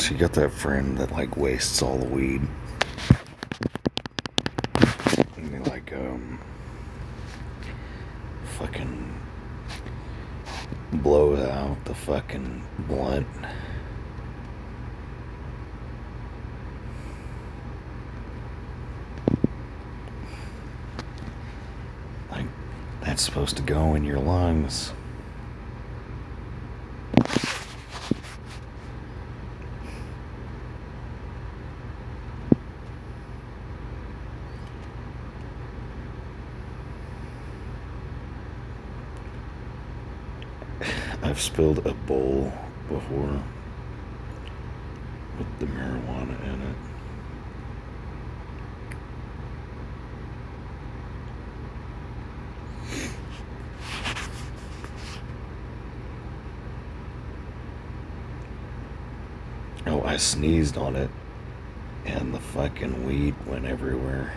So you got that friend that like wastes all the weed. And he like fucking blows out the fucking blunt. Like that's supposed to go in your lungs. I've spilled a bowl before with the marijuana in it. Oh, I sneezed on it and the fucking weed went everywhere.